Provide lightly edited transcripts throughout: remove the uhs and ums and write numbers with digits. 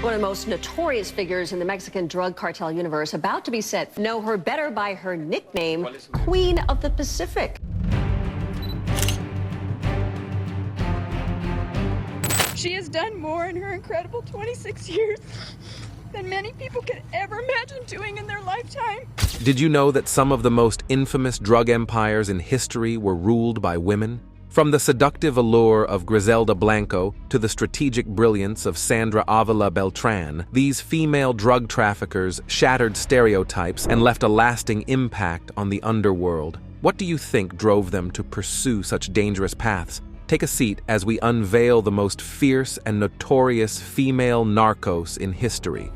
One of the most notorious figures in the Mexican drug cartel universe, about to be set. Know her better by her nickname, Queen of the Pacific. She has done more in her incredible 26 years than many people could ever imagine doing in their lifetime. Did you know that some of the most infamous drug empires in history were ruled by women? From the seductive allure of Griselda Blanco to the strategic brilliance of Sandra Ávila Beltrán, these female drug traffickers shattered stereotypes and left a lasting impact on the underworld. What do you think drove them to pursue such dangerous paths? Take a seat as we unveil the most fierce and notorious female narcos in history.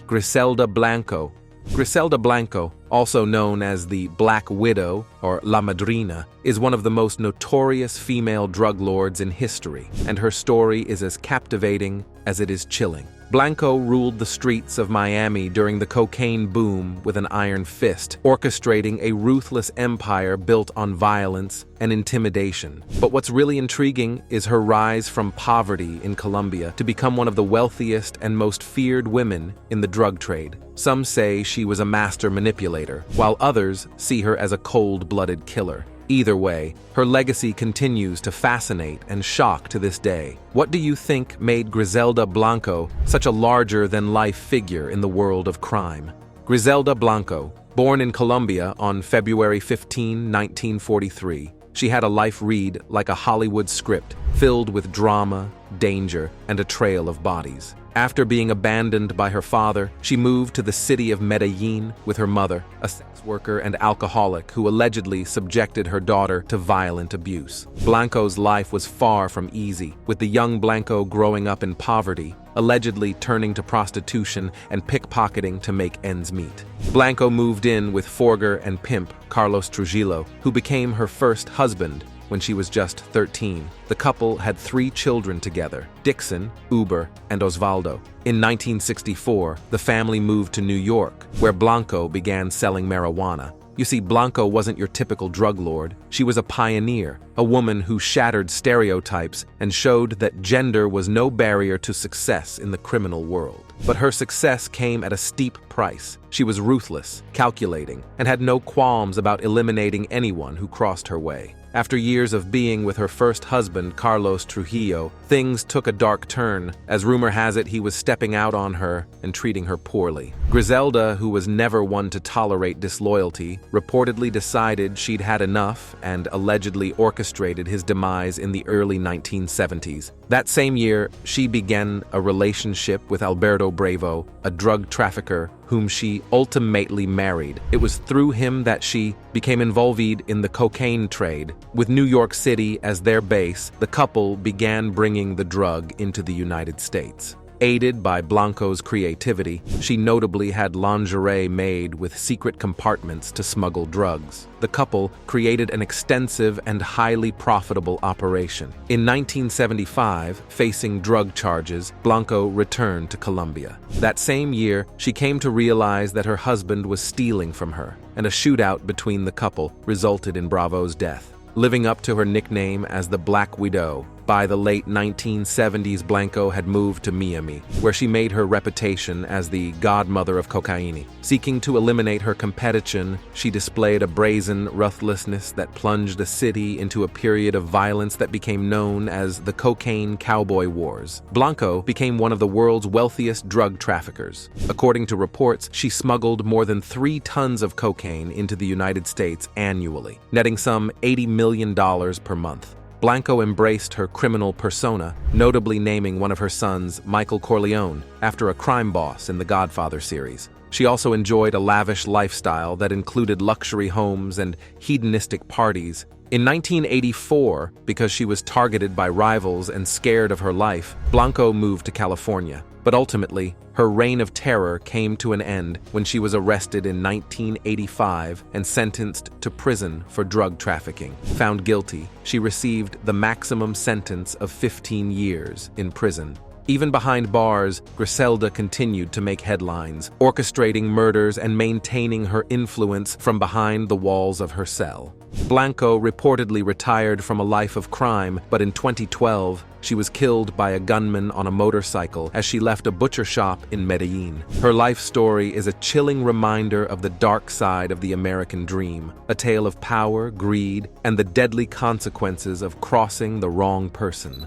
Griselda Blanco. Griselda Blanco, also known as the Black Widow or La Madrina, is one of the most notorious female drug lords in history, and her story is as captivating as it is chilling. Blanco ruled the streets of Miami during the cocaine boom with an iron fist, orchestrating a ruthless empire built on violence and intimidation. But what's really intriguing is her rise from poverty in Colombia to become one of the wealthiest and most feared women in the drug trade. Some say she was a master manipulator, while others see her as a cold-blooded killer. Either way, her legacy continues to fascinate and shock to this day. What do you think made Griselda Blanco such a larger-than-life figure in the world of crime? Griselda Blanco, born in Colombia on February 15, 1943, she had a life read like a Hollywood script, filled with drama, danger, and a trail of bodies. After being abandoned by her father, she moved to the city of Medellin with her mother, a sex worker and alcoholic who allegedly subjected her daughter to violent abuse. Blanco's life was far from easy, with the young Blanco growing up in poverty, allegedly turning to prostitution and pickpocketing to make ends meet. Blanco moved in with forger and pimp Carlos Trujillo, who became her first husband when she was just 13. The couple had 3 children together, Dixon, Uber, and Osvaldo. In 1964, the family moved to New York, where Blanco began selling marijuana. You see, Blanco wasn't your typical drug lord. She was a pioneer, a woman who shattered stereotypes and showed that gender was no barrier to success in the criminal world. But her success came at a steep price. She was ruthless, calculating, and had no qualms about eliminating anyone who crossed her way. After years of being with her first husband, Carlos Trujillo, things took a dark turn, as rumor has it he was stepping out on her and treating her poorly. Griselda, who was never one to tolerate disloyalty, reportedly decided she'd had enough and allegedly orchestrated his demise in the early 1970s. That same year, she began a relationship with Alberto Bravo, a drug trafficker whom she ultimately married. It was through him that she became involved in the cocaine trade. With New York City as their base, the couple began bringing the drug into the United States. Aided by Blanco's creativity, she notably had lingerie made with secret compartments to smuggle drugs. The couple created an extensive and highly profitable operation. In 1975, facing drug charges, Blanco returned to Colombia. That same year, she came to realize that her husband was stealing from her, and a shootout between the couple resulted in Bravo's death. Living up to her nickname as the Black Widow, by the late 1970s, Blanco had moved to Miami, where she made her reputation as the godmother of cocaine. Seeking to eliminate her competition, she displayed a brazen ruthlessness that plunged the city into a period of violence that became known as the Cocaine Cowboy Wars. Blanco became one of the world's wealthiest drug traffickers. According to reports, she smuggled more than 3 tons of cocaine into the United States annually, netting some $80 million per month. Blanco embraced her criminal persona, notably naming one of her sons Michael Corleone after a crime boss in the Godfather series. She also enjoyed a lavish lifestyle that included luxury homes and hedonistic parties. In 1984, because she was targeted by rivals and scared of her life, Blanco moved to California. But ultimately, her reign of terror came to an end when she was arrested in 1985 and sentenced to prison for drug trafficking. Found guilty, she received the maximum sentence of 15 years in prison. Even behind bars, Griselda continued to make headlines, orchestrating murders and maintaining her influence from behind the walls of her cell. Blanco reportedly retired from a life of crime, but in 2012, she was killed by a gunman on a motorcycle as she left a butcher shop in Medellin. Her life story is a chilling reminder of the dark side of the American dream, a tale of power, greed, and the deadly consequences of crossing the wrong person.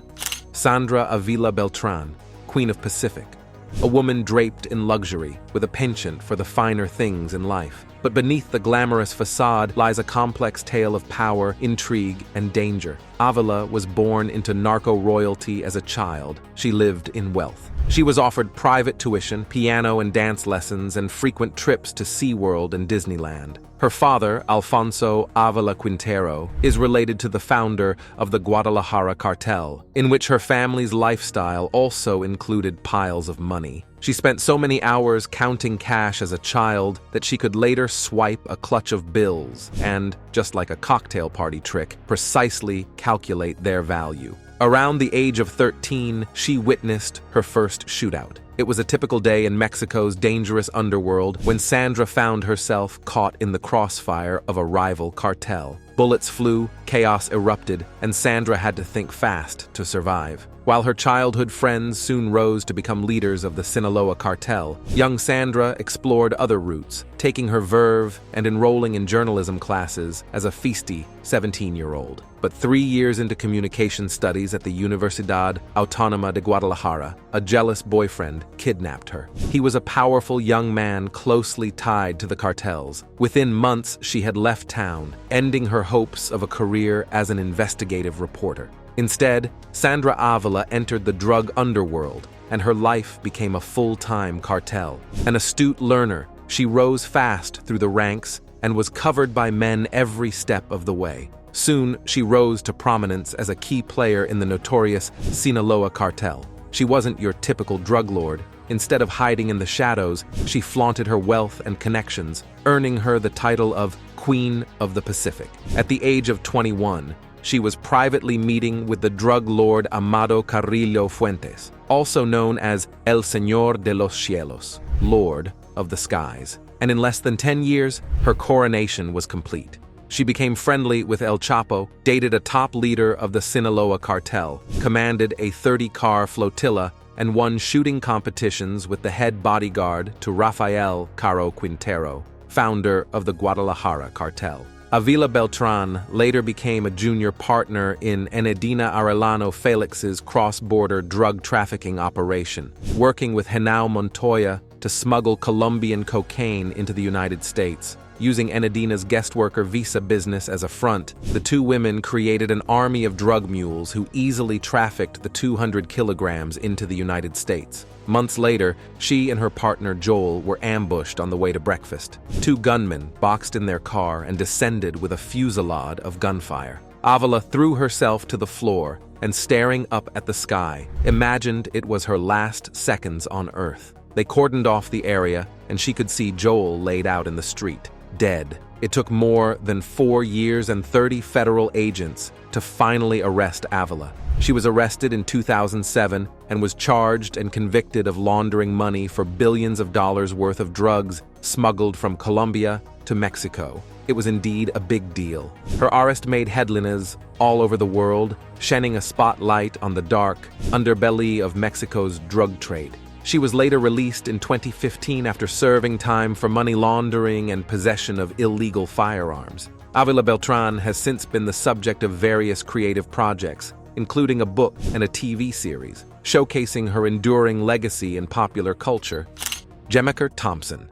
Sandra Ávila Beltrán, Queen of Pacific, a woman draped in luxury, with a penchant for the finer things in life. But beneath the glamorous facade lies a complex tale of power, intrigue, and danger. Ávila was born into narco royalty as a child. She lived in wealth. She was offered private tuition, piano and dance lessons, and frequent trips to SeaWorld and Disneyland. Her father, Alfonso Ávila Quintero, is related to the founder of the Guadalajara cartel, in which her family's lifestyle also included piles of money. She spent so many hours counting cash as a child that she could later swipe a clutch of bills and, just like a cocktail party trick, precisely calculate their value. Around the age of 13, she witnessed her first shootout. It was a typical day in Mexico's dangerous underworld when Sandra found herself caught in the crossfire of a rival cartel. Bullets flew, chaos erupted, and Sandra had to think fast to survive. While her childhood friends soon rose to become leaders of the Sinaloa cartel, young Sandra explored other routes, taking her verve and enrolling in journalism classes as a feisty 17-year-old. But 3 years into communication studies at the Universidad Autónoma de Guadalajara, a jealous boyfriend kidnapped her. He was a powerful young man closely tied to the cartels. Within months, she had left town, ending her hopes of a career as an investigative reporter. Instead, Sandra Ávila entered the drug underworld, and her life became a full-time cartel. An astute learner, she rose fast through the ranks and was covered by men every step of the way. Soon, she rose to prominence as a key player in the notorious Sinaloa cartel. She wasn't your typical drug lord. Instead of hiding in the shadows, she flaunted her wealth and connections, earning her the title of Queen of the Pacific. At the age of 21, she was privately meeting with the drug lord Amado Carrillo Fuentes, also known as El Señor de los Cielos, Lord of the Skies. And in less than 10 years, her coronation was complete. She became friendly with El Chapo, dated a top leader of the Sinaloa cartel, commanded a 30-car flotilla, and won shooting competitions with the head bodyguard to Rafael Caro Quintero, founder of the Guadalajara cartel. Ávila Beltrán later became a junior partner in Adena Arano Felix's cross-border drug trafficking operation, working with Henao Montoya to smuggle Colombian cocaine into the United States. Using Adena's guest worker visa business as a front, the two women created an army of drug mules who easily trafficked the 200 kilograms into the United States. Months later, she and her partner Joel were ambushed on the way to breakfast. Two gunmen boxed in their car and descended with a fusillade of gunfire. Ávila threw herself to the floor and, staring up at the sky, imagined it was her last seconds on Earth. They cordoned off the area, and she could see Joel laid out in the street, dead. It took more than 4 years and 30 federal agents to finally arrest Ávila. She was arrested in 2007 and was charged and convicted of laundering money for billions of dollars worth of drugs smuggled from Colombia to Mexico. It was indeed a big deal. Her arrest made headlines all over the world, shedding a spotlight on the dark underbelly of Mexico's drug trade. She was later released in 2015 after serving time for money laundering and possession of illegal firearms. Ávila Beltrán has since been the subject of various creative projects, including a book and a TV series, showcasing her enduring legacy in popular culture. Jemer Thompson,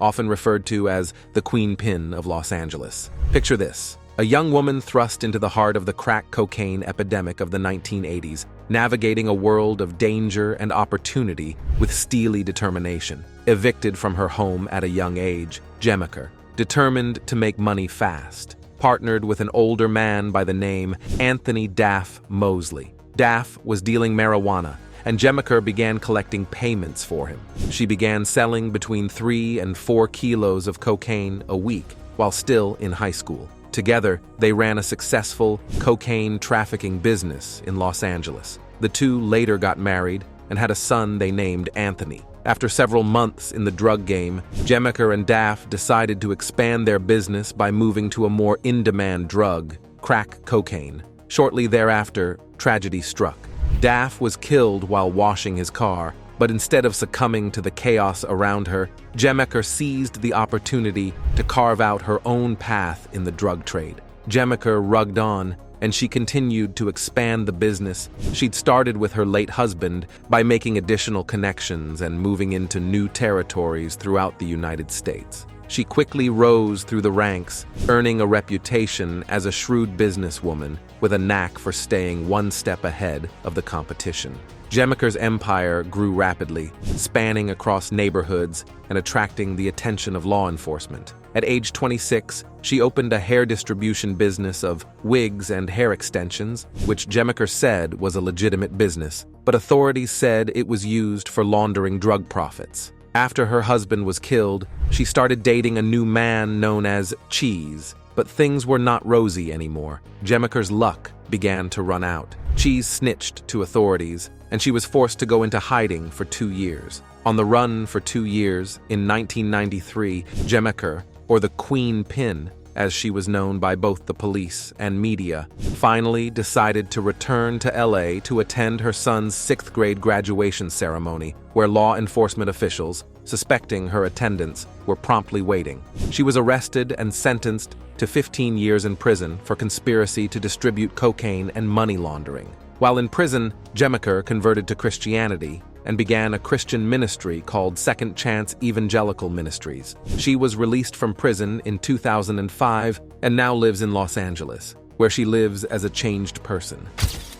often referred to as the Queen Pin of Los Angeles. Picture this: a young woman thrust into the heart of the crack cocaine epidemic of the 1980s, navigating a world of danger and opportunity with steely determination. Evicted from her home at a young age, Jemer, determined to make money fast, partnered with an older man by the name Anthony Daff Mosley. Daff was dealing marijuana, and Jemer began collecting payments for him. She began selling between 3 and 4 kilos of cocaine a week while still in high school. Together, they ran a successful cocaine trafficking business in Los Angeles. The two later got married and had a son they named Anthony. After several months in the drug game, Jemer and Daff decided to expand their business by moving to a more in-demand drug, crack cocaine. Shortly thereafter, tragedy struck. Daff was killed while washing his car, but instead of succumbing to the chaos around her, Jemer seized the opportunity to carve out her own path in the drug trade. Jemer rugged on, and she continued to expand the business she'd started with her late husband by making additional connections and moving into new territories throughout the United States. She quickly rose through the ranks, earning a reputation as a shrewd businesswoman with a knack for staying one step ahead of the competition. Jemer's empire grew rapidly, spanning across neighborhoods and attracting the attention of law enforcement. At age 26, she opened a hair distribution business of wigs and hair extensions, which Jemer said was a legitimate business, but authorities said it was used for laundering drug profits. After her husband was killed, she started dating a new man known as Cheese, but things were not rosy anymore. Jemer's luck began to run out. Cheese snitched to authorities, and she was forced to go into hiding for 2 years. On the run for 2 years, in 1993, Jemer, or the Queen Pin, as she was known by both the police and media, finally decided to return to LA to attend her son's 6th grade graduation ceremony, where law enforcement officials, suspecting her attendance, were promptly waiting. She was arrested and sentenced to 15 years in prison for conspiracy to distribute cocaine and money laundering. While in prison, Jemer converted to Christianity and began a Christian ministry called Second Chance Evangelical Ministries. She was released from prison in 2005 and now lives in Los Angeles, where she lives as a changed person.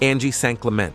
Angies Tail,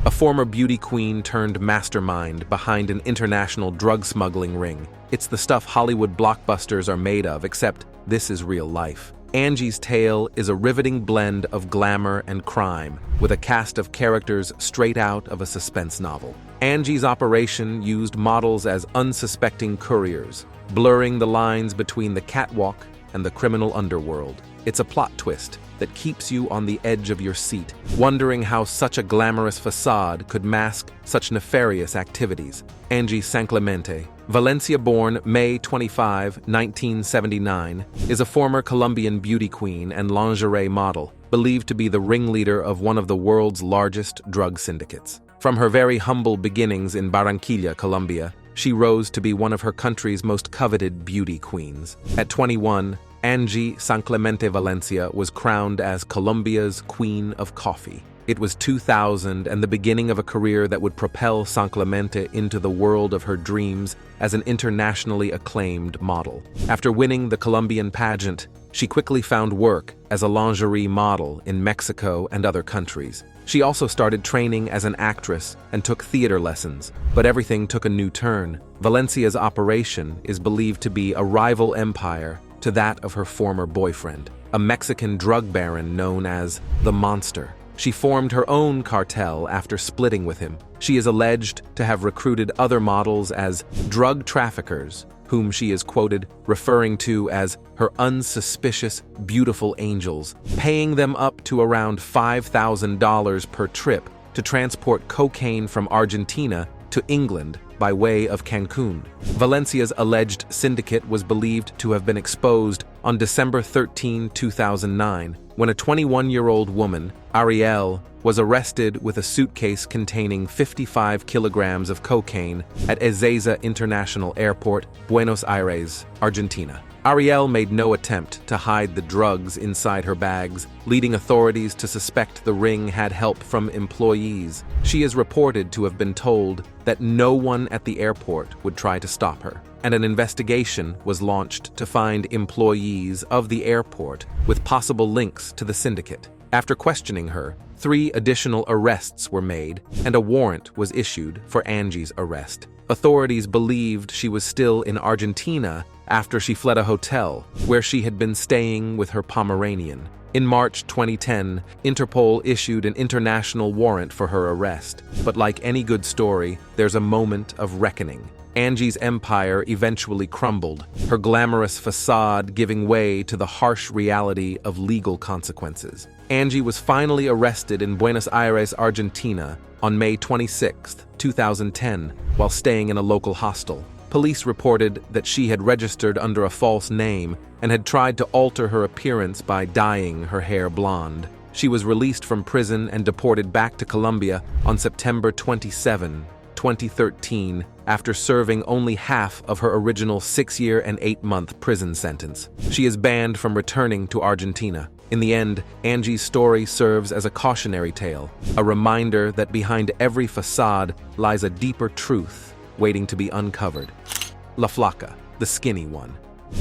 a former beauty queen turned mastermind behind an international drug smuggling ring. It's the stuff Hollywood blockbusters are made of, except this is real life. Angies Tail is a riveting blend of glamour and crime, with a cast of characters straight out of a suspense novel. Angie's operation used models as unsuspecting couriers, blurring the lines between the catwalk and the criminal underworld. It's a plot twist that keeps you on the edge of your seat, wondering how such a glamorous facade could mask such nefarious activities. Angies Tail, Valencia-born May 25, 1979, is a former Colombian beauty queen and lingerie model, believed to be the ringleader of one of the world's largest drug syndicates. From her very humble beginnings in Barranquilla, Colombia, she rose to be one of her country's most coveted beauty queens. At 21, Angies Tail Valencia was crowned as Colombia's Queen of Coffee. It was 2000 and the beginning of a career that would propel Tail into the world of her dreams as an internationally acclaimed model. After winning the Colombian pageant, she quickly found work as a lingerie model in Mexico and other countries. She also started training as an actress and took theater lessons, but everything took a new turn. Valencia's operation is believed to be a rival empire to that of her former boyfriend, a Mexican drug baron known as the Monster. She formed her own cartel after splitting with him. She is alleged to have recruited other models as drug traffickers, whom she is quoted referring to as her unsuspicious, beautiful angels, paying them up to around $5,000 per trip to transport cocaine from Argentina to England by way of Cancun. Valencia's alleged syndicate was believed to have been exposed on December 13, 2009, when a 21-year-old woman, Ariel, was arrested with a suitcase containing 55 kilograms of cocaine at Ezeiza International Airport, Buenos Aires, Argentina. Ariel made no attempt to hide the drugs inside her bags, leading authorities to suspect the ring had help from employees. She is reported to have been told that no one at the airport would try to stop her, and an investigation was launched to find employees of the airport with possible links to the syndicate. After questioning her, 3 additional arrests were made, and a warrant was issued for Angie's arrest. Authorities believed she was still in Argentina after she fled a hotel where she had been staying with her Pomeranian. In March 2010, Interpol issued an international warrant for her arrest. But like any good story, there's a moment of reckoning. Angie's empire eventually crumbled, her glamorous facade giving way to the harsh reality of legal consequences. Angie was finally arrested in Buenos Aires, Argentina, on May 26, 2010, while staying in a local hostel. Police reported that she had registered under a false name and had tried to alter her appearance by dyeing her hair blonde. She was released from prison and deported back to Colombia on September 27, 2013, after serving only half of her original 6-year and 8-month prison sentence. She is banned from returning to Argentina. In the end, Angie's story serves as a cautionary tale, a reminder that behind every facade lies a deeper truth waiting to be uncovered. La Flaca, the skinny one.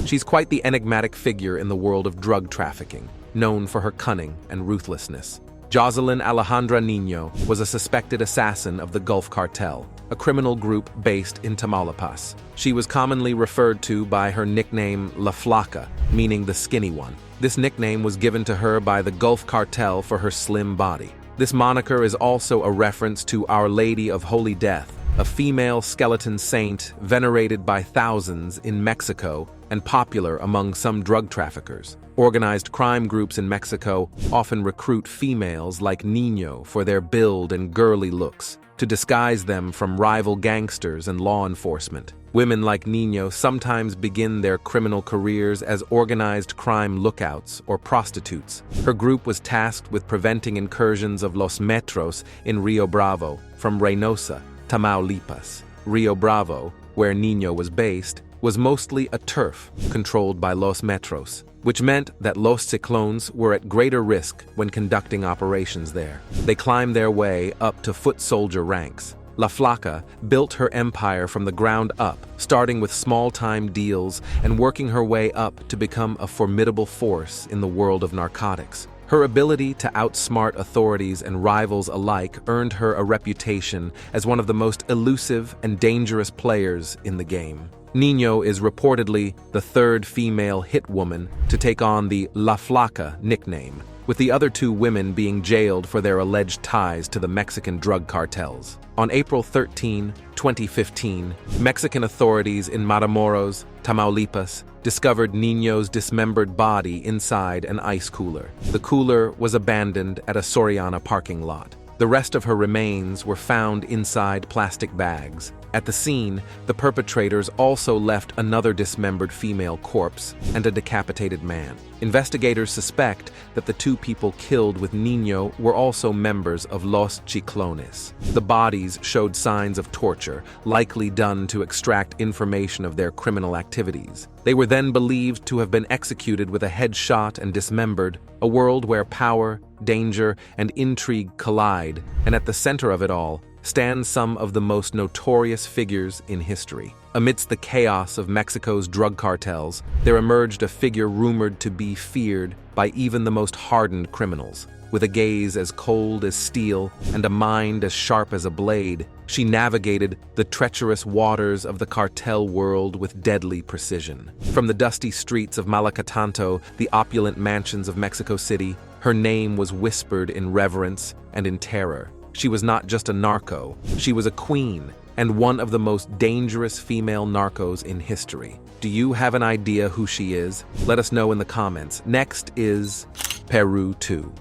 She's quite the enigmatic figure in the world of drug trafficking, known for her cunning and ruthlessness. Jocelyn Alejandra Niño was a suspected assassin of the Gulf Cartel, a criminal group based in Tamaulipas. She was commonly referred to by her nickname La Flaca, meaning the skinny one. This nickname was given to her by the Gulf Cartel for her slim body. This moniker is also a reference to Our Lady of Holy Death, a female skeleton saint venerated by thousands in Mexico and popular among some drug traffickers. Organized crime groups in Mexico often recruit females like Niño for their build and girly looks, to disguise them from rival gangsters and law enforcement. Women like Niño sometimes begin their criminal careers as organized crime lookouts or prostitutes. Her group was tasked with preventing incursions of Los Metros in Rio Bravo from Reynosa, Tamaulipas. Rio Bravo, where Niño was based, was mostly a turf controlled by Los Metros, which meant that Los Ciclones were at greater risk when conducting operations there. They climbed their way up to foot soldier ranks. La Flaca built her empire from the ground up, starting with small-time deals and working her way up to become a formidable force in the world of narcotics. Her ability to outsmart authorities and rivals alike earned her a reputation as one of the most elusive and dangerous players in the game. Niño is reportedly the third female hit woman to take on the La Flaca nickname, with the other 2 women being jailed for their alleged ties to the Mexican drug cartels. On April 13, 2015, Mexican authorities in Matamoros, Tamaulipas, discovered Niño's dismembered body inside an ice cooler. The cooler was abandoned at a Soriana parking lot. The rest of her remains were found inside plastic bags. At the scene, the perpetrators also left another dismembered female corpse and a decapitated man. Investigators suspect that the 2 people killed with Niño were also members of Los Ciclones. The bodies showed signs of torture, likely done to extract information of their criminal activities. They were then believed to have been executed with a headshot and dismembered, a world where power, danger, and intrigue collide, and at the center of it all stand some of the most notorious figures in history. Amidst the chaos of Mexico's drug cartels, there emerged a figure rumored to be feared by even the most hardened criminals. With a gaze as cold as steel and a mind as sharp as a blade, she navigated the treacherous waters of the cartel world with deadly precision. From the dusty streets of Malacatanto, the opulent mansions of Mexico City, her name was whispered in reverence and in terror. She was not just a narco, she was a queen, and one of the most dangerous female narcos in history. Do you have an idea who she is? Let us know in the comments. Next is Peru 2.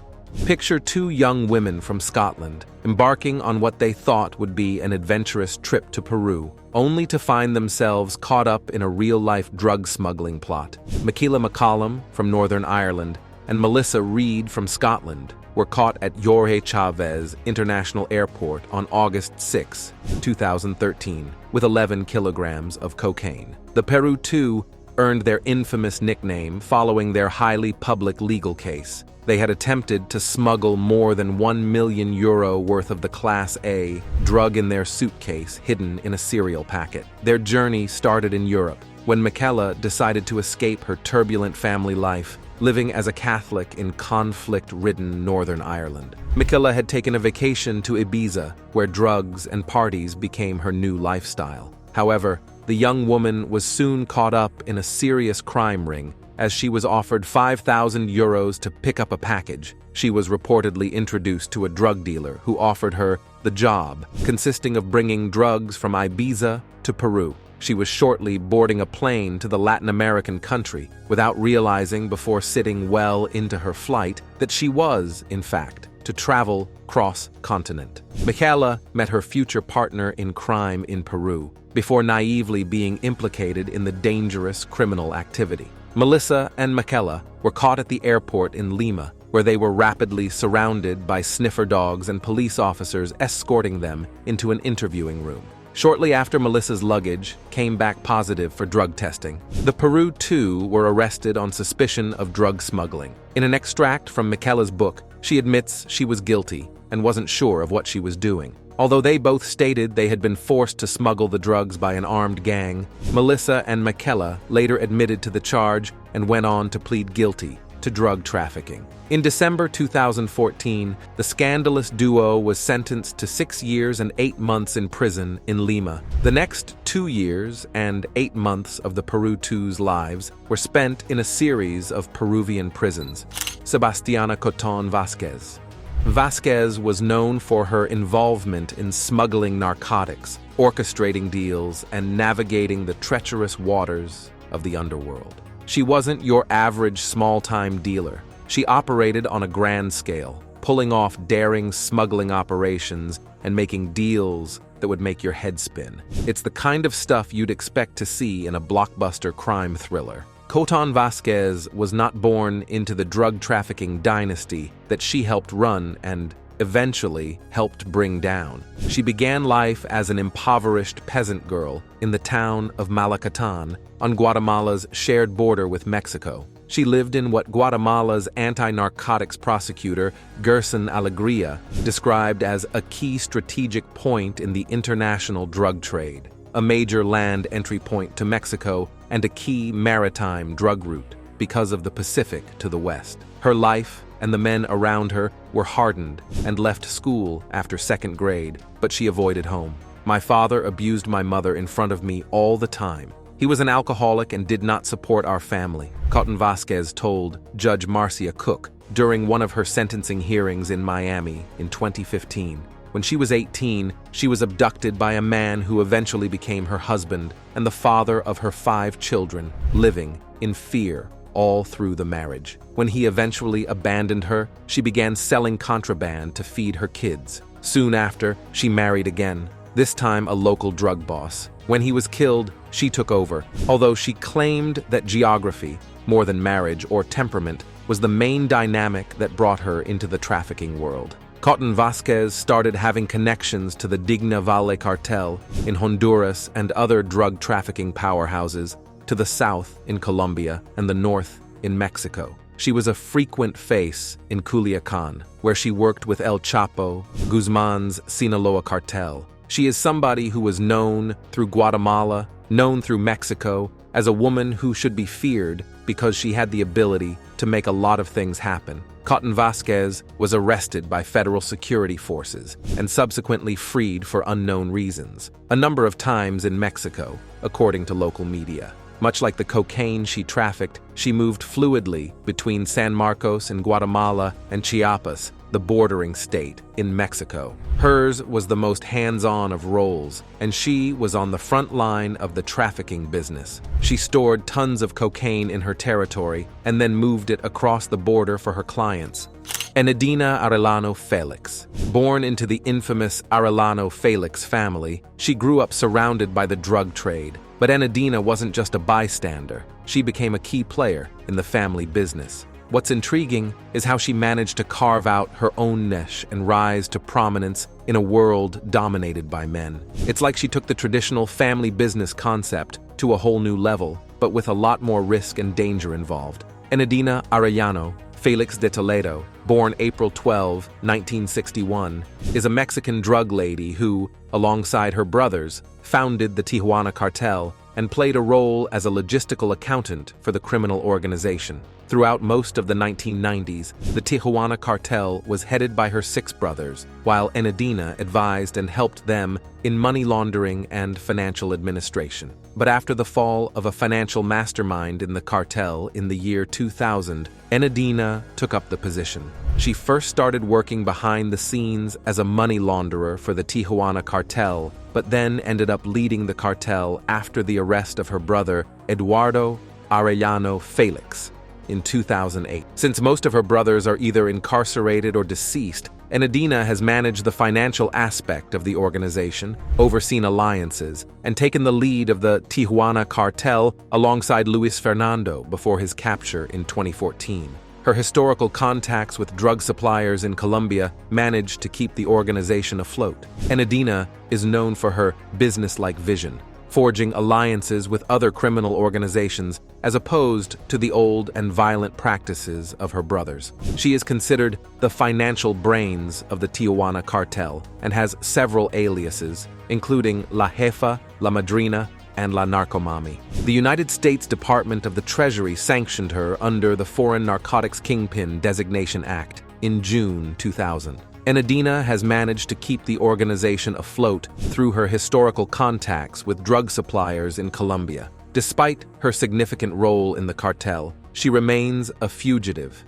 Picture 2 young women from Scotland embarking on what they thought would be an adventurous trip to Peru, only to find themselves caught up in a real-life drug smuggling plot. Michaela McCollum from Northern Ireland and Melissa Reed from Scotland were caught at Jorge Chavez International Airport on August 6, 2013, with 11 kilograms of cocaine. The Peru 2 earned their infamous nickname following their highly public legal case. They had attempted to smuggle more than €1 million worth of the Class A drug in their suitcase hidden in a cereal packet. Their journey started in Europe, when Michaela decided to escape her turbulent family life, living as a Catholic in conflict-ridden Northern Ireland. Michaela had taken a vacation to Ibiza, where drugs and parties became her new lifestyle. However, the young woman was soon caught up in a serious crime ring, as she was offered €5,000 to pick up a package. She was reportedly introduced to a drug dealer who offered her the job, consisting of bringing drugs from Ibiza to Peru. She was shortly boarding a plane to the Latin American country without realizing before sitting well into her flight that she was, in fact, to travel cross-continent. Michaela met her future partner in crime in Peru before naively being implicated in the dangerous criminal activity. Melissa and Michaela were caught at the airport in Lima, where they were rapidly surrounded by sniffer dogs and police officers escorting them into an interviewing room. Shortly after Melissa's luggage came back positive for drug testing, the Peru two were arrested on suspicion of drug smuggling. In an extract from Michaela's book, she admits she was guilty and wasn't sure of what she was doing. Although they both stated they had been forced to smuggle the drugs by an armed gang, Melissa and Michaela later admitted to the charge and went on to plead guilty to drug trafficking. In December 2014, the scandalous duo was sentenced to 6 years and 8 months in prison in Lima. The next 2 years and 8 months of the Peru two's lives were spent in a series of Peruvian prisons. Sebastiana Coton Vasquez. Vasquez was known for her involvement in smuggling narcotics, orchestrating deals, and navigating the treacherous waters of the underworld. She wasn't your average small-time dealer. She operated on a grand scale, pulling off daring smuggling operations and making deals that would make your head spin. It's the kind of stuff you'd expect to see in a blockbuster crime thriller. Coton Vasquez was not born into the drug trafficking dynasty that she helped run and eventually helped bring down. She began life as an impoverished peasant girl in the town of Malacatan on Guatemala's shared border with Mexico. She lived in what Guatemala's anti-narcotics prosecutor, Gerson Alegria, described as a key strategic point in the international drug trade, a major land entry point to Mexico, and a key maritime drug route because of the Pacific to the west. Her life and the men around her were hardened and left school after 2nd grade, but she avoided home. My father abused my mother in front of me all the time. He was an alcoholic and did not support our family, Coton Vasquez told Judge Marcia Cook during one of her sentencing hearings in Miami in 2015. When she was 18, she was abducted by a man who eventually became her husband and the father of her 5 children, living in fear all through the marriage. When he eventually abandoned her, she began selling contraband to feed her kids. Soon after, she married again, this time a local drug boss. When he was killed, she took over, although she claimed that geography, more than marriage or temperament, was the main dynamic that brought her into the trafficking world. Coton Vasquez started having connections to the Digna cartel in Honduras and other drug trafficking powerhouses, to the south in Colombia and the north in Mexico. She was a frequent face in Culiacan, where she worked with El Chapo, Guzman's Sinaloa cartel. She is somebody who was known through Guatemala, known through Mexico, as a woman who should be feared because she had the ability to make a lot of things happen. Coton Vasquez was arrested by federal security forces and subsequently freed for unknown reasons, a number of times in Mexico, according to local media. Much like the cocaine she trafficked, she moved fluidly between San Marcos in Guatemala and Chiapas, the bordering state in Mexico. Hers was the most hands-on of roles, and she was on the front line of the trafficking business. She stored tons of cocaine in her territory and then moved it across the border for her clients. Adena Arano Felix. Born into the infamous Arano Felix family, she grew up surrounded by the drug trade. But Adena wasn't just a bystander. She became a key player in the family business. What's intriguing is how she managed to carve out her own niche and rise to prominence in a world dominated by men. It's like she took the traditional family business concept to a whole new level, but with a lot more risk and danger involved. Adena Arellano Felix de Toledo, born April 12, 1961, is a Mexican drug lady who, alongside her brothers, founded the Tijuana cartel and played a role as a logistical accountant for the criminal organization. Throughout most of the 1990s, the Tijuana cartel was headed by her 6 brothers, while Adena advised and helped them in money laundering and financial administration. But after the fall of a financial mastermind in the cartel in the year 2000, Adena took up the position. She first started working behind the scenes as a money launderer for the Tijuana cartel, but but then ended up leading the cartel after the arrest of her brother, Eduardo Arellano Felix, in 2008. Since most of her brothers are either incarcerated or deceased, Adena has managed the financial aspect of the organization, overseen alliances, and taken the lead of the Tijuana cartel alongside Luis Fernando before his capture in 2014. Her historical contacts with drug suppliers in Colombia managed to keep the organization afloat. Adena is known for her business-like vision, forging alliances with other criminal organizations as opposed to the old and violent practices of her brothers. She is considered the financial brains of the Tijuana cartel and has several aliases, including La Jefa, La Madrina, and La Narcomami. The United States Department of the Treasury sanctioned her under the Foreign Narcotics Kingpin Designation Act in June 2000. Adena has managed to keep the organization afloat through her historical contacts with drug suppliers in Colombia. Despite her significant role in the cartel, she remains a fugitive.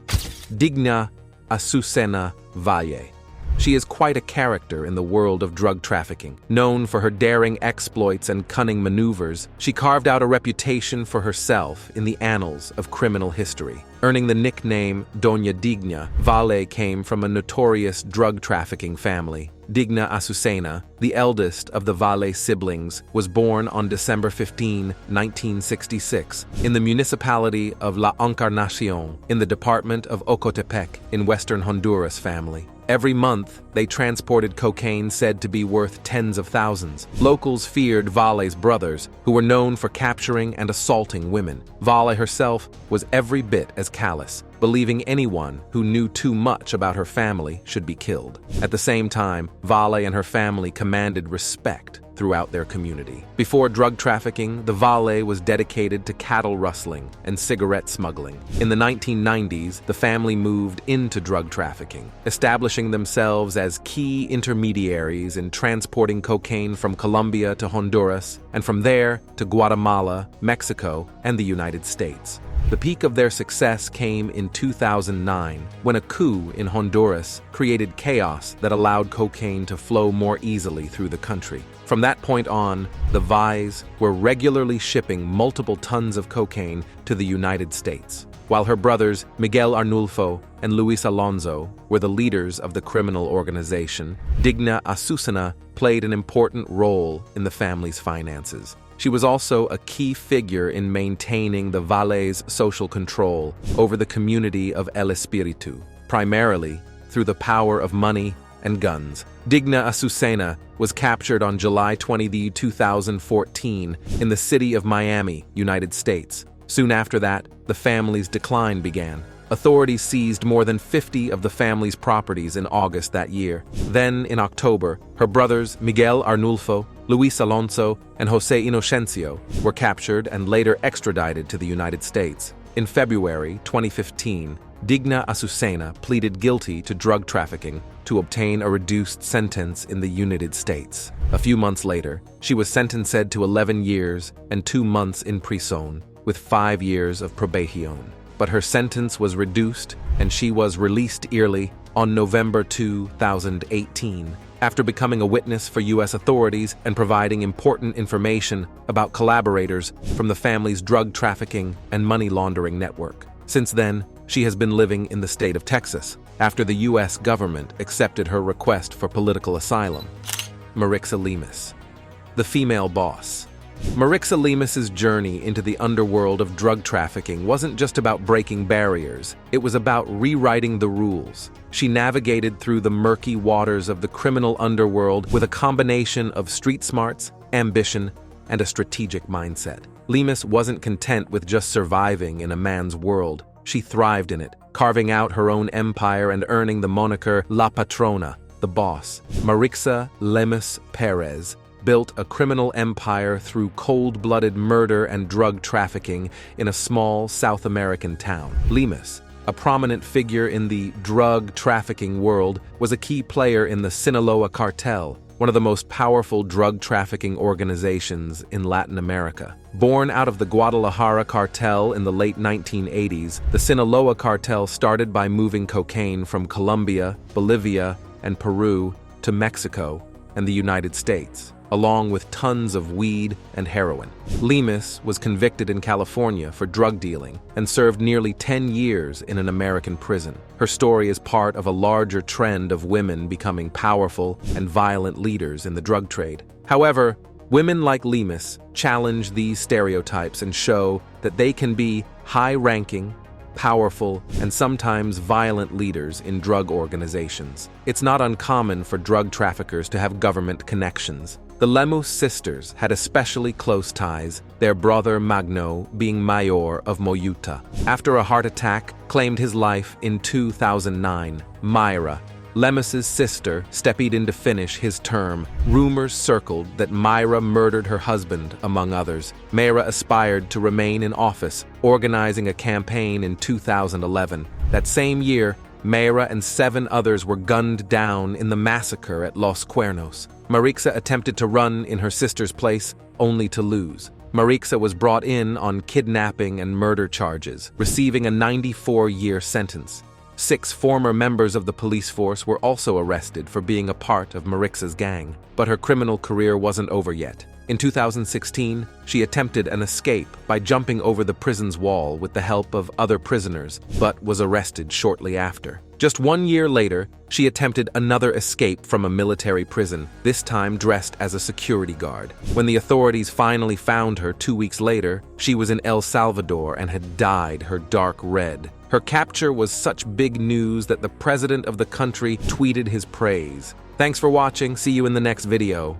Digna Asusena V. She is quite a character in the world of drug trafficking. Known for her daring exploits and cunning maneuvers, she carved out a reputation for herself in the annals of criminal history. Earning the nickname Doña Digna, Vale came from a notorious drug trafficking family. Digna Asusena, the eldest of the Vale siblings, was born on December 15, 1966, in the municipality of La Encarnacion, in the department of Ocotepec, in western Honduras family. Every month, they transported cocaine said to be worth tens of thousands. Locals feared Vale's brothers, who were known for capturing and assaulting women. Vale herself was every bit as callous, believing anyone who knew too much about her family should be killed. At the same time, Vale and her family commanded respect throughout their community. Before drug trafficking, the Vale was dedicated to cattle rustling and cigarette smuggling. In the 1990s, the family moved into drug trafficking, establishing themselves as key intermediaries in transporting cocaine from Colombia to Honduras, and from there to Guatemala, Mexico, and the United States. The peak of their success came in 2009, when a coup in Honduras created chaos that allowed cocaine to flow more easily through the country. From that point on, the V's were regularly shipping multiple tons of cocaine to the United States. While her brothers Miguel Arnulfo and Luis Alonso were the leaders of the criminal organization, Digna Asusena played an important role in the family's finances. She was also a key figure in maintaining the Vale's social control over the community of El Espiritu, primarily through the power of money and guns. Digna Asusena was captured on July 20, 2014 in the city of Miami, United States. Soon after that, the family's decline began. Authorities seized more than 50 of the family's properties in August that year. Then, in October, her brothers Miguel Arnulfo, Luis Alonso, and Jose Inocencio were captured and later extradited to the United States. In February 2015, Digna Asusena pleaded guilty to drug trafficking to obtain a reduced sentence in the United States. A few months later, she was sentenced to 11 years and 2 months in prison, with 5 years of probation. But her sentence was reduced and she was released early on November 2018 after becoming a witness for U.S. authorities and providing important information about collaborators from the family's drug trafficking and money laundering network. Since then, she has been living in the state of Texas after the U.S. government accepted her request for political asylum. Marixa Lemus, the female boss. Marixa Lemus's journey into the underworld of drug trafficking wasn't just about breaking barriers, it was about rewriting the rules. She navigated through the murky waters of the criminal underworld with a combination of street smarts, ambition, and a strategic mindset. Lemus wasn't content with just surviving in a man's world. She thrived in it, carving out her own empire and earning the moniker La Patrona, the boss. Marixa Lemus Perez built a criminal empire through cold-blooded murder and drug trafficking in a small South American town. Lemus, a prominent figure in the drug trafficking world, was a key player in the Sinaloa cartel, one of the most powerful drug trafficking organizations in Latin America. Born out of the Guadalajara cartel in the late 1980s, the Sinaloa cartel started by moving cocaine from Colombia, Bolivia, and Peru to Mexico and the United States. along with tons of weed and heroin. Lemus was convicted in California for drug dealing and served nearly 10 years in an American prison. Her story is part of a larger trend of women becoming powerful and violent leaders in the drug trade. However, women like Lemus challenge these stereotypes and show that they can be high-ranking, powerful, and sometimes violent leaders in drug organizations. It's not uncommon for drug traffickers to have government connections. The Lemus sisters had especially close ties, their brother Magno being mayor of Moyuta. After a heart attack claimed his life in 2009, Myra, Lemus's sister, stepped in to finish his term. Rumors circled that Myra murdered her husband, among others. Myra aspired to remain in office, organizing a campaign in 2011. That same year, Myra and 7 others were gunned down in the massacre at Los Cuernos. Marixa attempted to run in her sister's place, only to lose. Marixa was brought in on kidnapping and murder charges, receiving a 94-year sentence. 6 former members of the police force were also arrested for being a part of Marixa's gang, but her criminal career wasn't over yet. In 2016, she attempted an escape by jumping over the prison's wall with the help of other prisoners, but was arrested shortly after. Just 1 year later, she attempted another escape from a military prison, this time dressed as a security guard. When the authorities finally found her 2 weeks later, she was in El Salvador and had dyed her dark red. Her capture was such big news that the president of the country tweeted his praise. Thanks for watching. See you in the next video.